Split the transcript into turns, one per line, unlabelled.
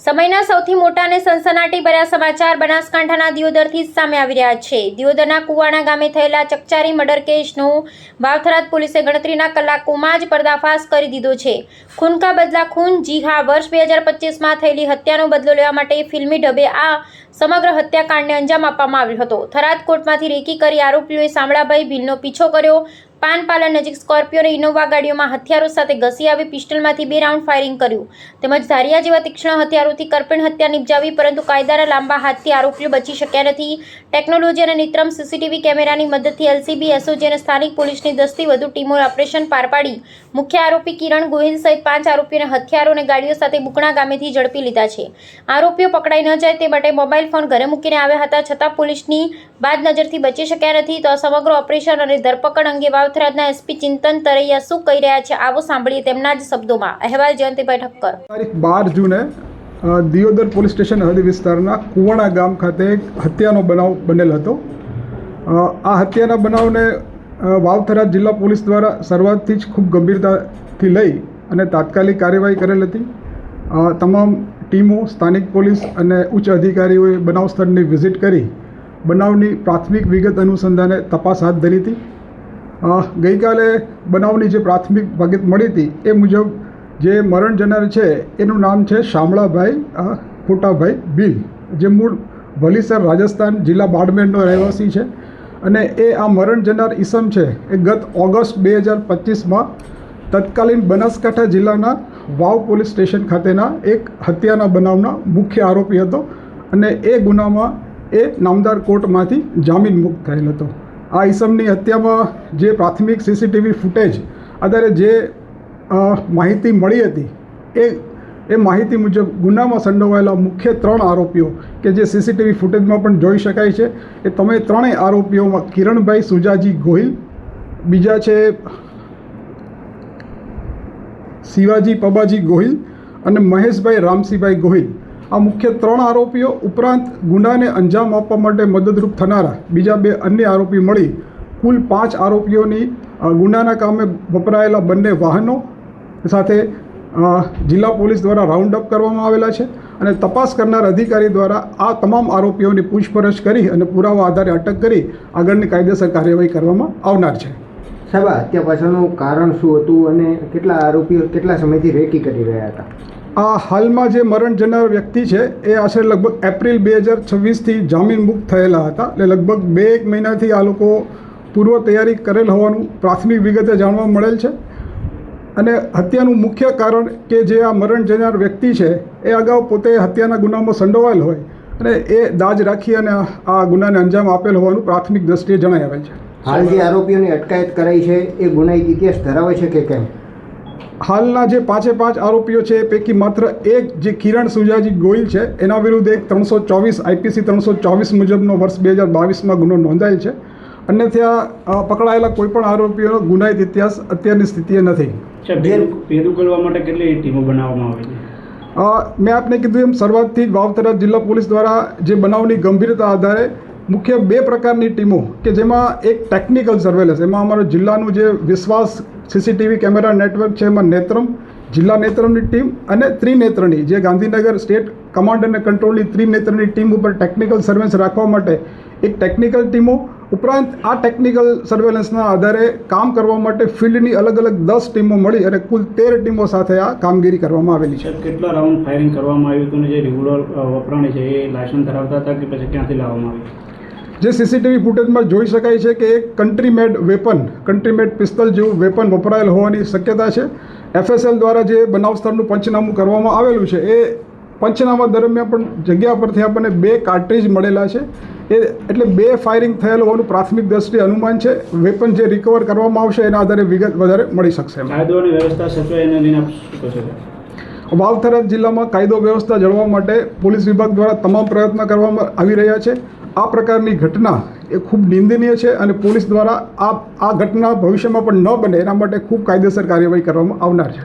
સમયના સૌથી મોટા અને સનસનાટીભર્યા સમાચાર બનાસકાંઠાના દિયોદરથી જ સામે આવી રહ્યા છે। દિયોદરના કુવાણા ગામે થયેલા ચકચારી મર્ડર કેસનો વાવથરાદ પોલીસે ગણતરીના કલાકોમાં જ પર્દાફાશ કરી દીધો છે। ખૂન કા બદલા ખૂન, જી હા, વર્ષ 2025માં થયેલી હત્યાનો બદલો લેવા માટે ફિલ્મી ઢબે આ સમગ્ર હત્યાકાંડને અંજામ આપવામાં આવ્યો હતો। થરાદ કોર્ટમાંથી રેકી કરી આરોપીઓએ શામળાભાઈ ભીલનો પીછો કર્યો। પાનપાલર નજીક સ્કોર્પિયો અને ઇનોવા ગાડીઓમાં હથિયારો સાથે ઘસી આવી પિસ્ટલમાંથી 2 રાઉન્ડ ફાયરિંગ કર્યું તેમજ ધારિયા જેવા તીક્ષ્ણ હથિયારોથી કરપીણ હત્યા નિપજાવી, પરંતુ કાયદાના લાંબા હાથથી આરોપીઓ બચી શક્યા નથી। ટેકનોલોજી અને નિત્રમ સીસીટીવી કેમેરાની મદદથી એલસીબી, એસઓજી અને સ્થાનિક પોલીસની 10થી વધુ ટીમોએ ઓપરેશન પાર પાડી મુખ્ય આરોપી કિરણ ગોહિલ સહિત 5 આરોપીઓને હથિયારો અને ગાડીઓ સાથે બુકણા ગામેથી ઝડપી લીધા છે। આરોપીઓ પકડાઈ ન જાય તે માટે મોબાઈલ ફોન ઘરે મૂકીને આવ્યા હતા, છતાં પોલીસની બાદ નજરથી બચી શક્યા નથી। તો આ સમગ્ર ઓપરેશન અને ધરપકડ અંગે વાવથરાદના એસપી ચિંતન તરૈયા શું કહી રહ્યા છે, આવો સાંભળીએ તેમના જ શબ્દોમાં। અહેવાલ જયંતિભાઈ ઠક્કર।
તારીખ 12 જૂને દિયોદર પોલીસ સ્ટેશન હદ વિસ્તારના કુવાણા ગામ ખાતે એક હત્યાનો બનાવ બનેલ હતો। આ હત્યાના બનાવને વાવથરાદ જિલ્લા પોલીસ દ્વારા શરૂઆતથી જ ખૂબ ગંભીરતાથી લઈ અને તાત્કાલિક કાર્યવાહી કરેલ હતી। તમામ ટીમો, સ્થાનિક પોલીસ અને ઉચ્ચ અધિકારીઓએ બનાવ સ્થળની વિઝિટ કરી બનાવની પ્રાથમિક વિગત અનુસંધાને તપાસ હાથ ધરી હતી। ગઈકાલે બનાવની જે પ્રાથમિક વિગત મળી હતી એ મુજબ જે મરણ જનાર છે એનું નામ છે શામળાભાઈ ખોટાભાઈ ભીલ, જે મૂળ વલીસર રાજસ્થાન જિલ્લા બાડમેરનો રહેવાસી છે અને એ આ મરણ જનાર ઈસમ છે એ ગત ઓગસ્ટ 2025માં તત્કાલીન બનાસકાંઠા જિલ્લાના વાવ પોલીસ સ્ટેશન ખાતેના એક હત્યાના બનાવના મુખ્ય આરોપી હતો અને એ ગુનામાં એ નામદાર કોર્ટમાંથી જામીન મુક્ત થયેલ હતો। આ ઈસમની હત્યામાં જે પ્રાથમિક સીસીટીવી ફૂટેજ આધારે જે માહિતી મળી હતી એ માહિતી મુજબ ગુનામાં સંડોવાયેલા મુખ્ય 3 આરોપીઓ કે જે સીસીટીવી ફૂટેજમાં પણ જોઈ શકાય છે એ ત્રણેય આરોપીઓમાં કિરણભાઈ સુજાજી ગોહિલ, બીજા છે શિવાજી પબાજી ગોહિલ અને મહેશભાઈ રામસિંહભાઈ ગોહિલ। આ મુખ્ય 3 આરોપીઓ ઉપરાંત ગુનાને અંજામ આપવા માટે મદદરૂપ થનારા બીજા 2 અન્ય આરોપી મળી કુલ 5 આરોપીઓની ગુનાના કામે વપરાયેલા બંને વાહનો સાથે જિલ્લા પોલીસ દ્વારા રાઉન્ડ અપ કરવામાં આવેલા છે અને તપાસ કરનાર અધિકારી દ્વારા આ તમામ આરોપીઓની પૂછપરછ કરી અને પુરાવા આધારે અટક કરી આગળની કાયદેસર કાર્યવાહી કરવામાં આવનાર છે।
સાહેબ, હત્યા પાછળનું કારણ શું હતું અને કેટલા આરોપીઓ કેટલા સમયથી રેકી કરી રહ્યા હતા?
આ હાલમાં જે મરણ જનાર વ્યક્તિ છે એ આશરે લગભગ એપ્રિલ 2026થી જામીન મુક્ત થયેલા હતા, એટલે લગભગ 2-1 મહિનાથી આ લોકો પૂર્વ તૈયારી કરેલ હોવાનું પ્રાથમિક વિગતે જાણવા મળેલ છે અને હત્યાનું મુખ્ય કારણ કે જે આ મરણ જનાર વ્યક્તિ છે એ અગાઉ પોતે હત્યાના ગુનામાં સંડોવાયેલ હોય અને એ દાજ રાખી અને આ ગુનાને અંજામ આપેલ હોવાનું પ્રાથમિક દ્રષ્ટિએ જણાઈ આવેલ છે।
હાલ જે આરોપીઓની અટકાયત કરાઈ છે એ ગુનાહિત ઇતિહાસ ધરાવે છે કે કેમ?
હાલના જે 5 આરોપીઓ છે એ પૈકી માત્ર એક જે કિરણ સુજાજી ગોહિલ છે એના વિરુદ્ધ એક 324 આઈપીસી 324 મુજબનો વર્ષ 2022માં ગુનો નોંધાયેલ છે। અન્યથા પકડાયેલા કોઈપણ આરોપીઓનો ગુનાહિત ઇતિહાસ અત્યારની સ્થિતિએ નથી।
ભેદ ઉકેલવા માટે કેટલી ટીમો બનાવવામાં આવી છે?
મેં આપને કીધું એમ શરૂઆતથી જ વાવથરાદ જિલ્લા પોલીસ દ્વારા જે બનાવની ગંભીરતા આધારે મુખ્ય 2 પ્રકારની ટીમો કે જેમાં એક ટેકનિકલ સર્વેલન્સ, એમાં અમારો જિલ્લાનું જે વિશ્વાસ સીસીટીવી કેમેરા નેટવર્ક છે એમાં નેત્રમ, જિલ્લા નેત્રમની ટીમ અને ત્રિનેત્રની જે ગાંધીનગર સ્ટેટ કમાન્ડ અને કંટ્રોલની ત્રિનેત્રની ટીમ ઉપર ટેકનિકલ સર્વેલન્સ રાખવા માટે એક ટેકનિકલ ટીમો ઉપરાંત આ ટેકનિકલ સર્વેલન્સના આધારે કામ કરવા માટે ફિલ્ડની અલગ 10 ટીમો મળી અને કુલ 13 ટીમો સાથે આ કામગીરી કરવામાં આવેલી છે।
કેટલા રાઉન્ડ ફાયરિંગ કરવામાં આવ્યું હતું અને જે રિવોલ્વર વપરાણી છે એ લાયસન્સ ધરાવતા હતા કે પછી ક્યાંથી લાવવામાં આવ્યું?
જે સીસીટીવી ફૂટેજમાં જોઈ શકાય છે કે એક કન્ટ્રી મેડ પિસ્તલ જેવું વેપન વપરાયેલ હોવાની શક્યતા છે। FSL દ્વારા જે બનાવ સ્થળનું પંચનામું કરવામાં આવેલું છે એ પંચનામા દરમિયાન પણ જગ્યા પરથી આપણને 2 કાર્ટ્રીજ મળેલા છે, એટલે 2 ફાયરિંગ થયેલ હોવાનું પ્રાથમિક દ્રષ્ટિએ અનુમાન છે। વેપન જે રિકવર કરવામાં આવશે એના આધારે વિગત વધારે મળી શકશે।
કાયદો અને વ્યવસ્થા સચવાય એને લઈને આપ શું કહો છો?
વાવથરાદ જિલ્લામાં કાયદો વ્યવસ્થા જળવવા માટે પોલીસ વિભાગ દ્વારા તમામ પ્રયત્ન કરવામાં આવી રહ્યા છે। આ પ્રકારની ઘટના એ ખૂબ નિંદનીય છે અને પોલીસ દ્વારા આ ઘટના ભવિષ્યમાં પણ ન બને એના માટે ખૂબ કાયદેસર કાર્યવાહી કરવામાં આવનાર છે।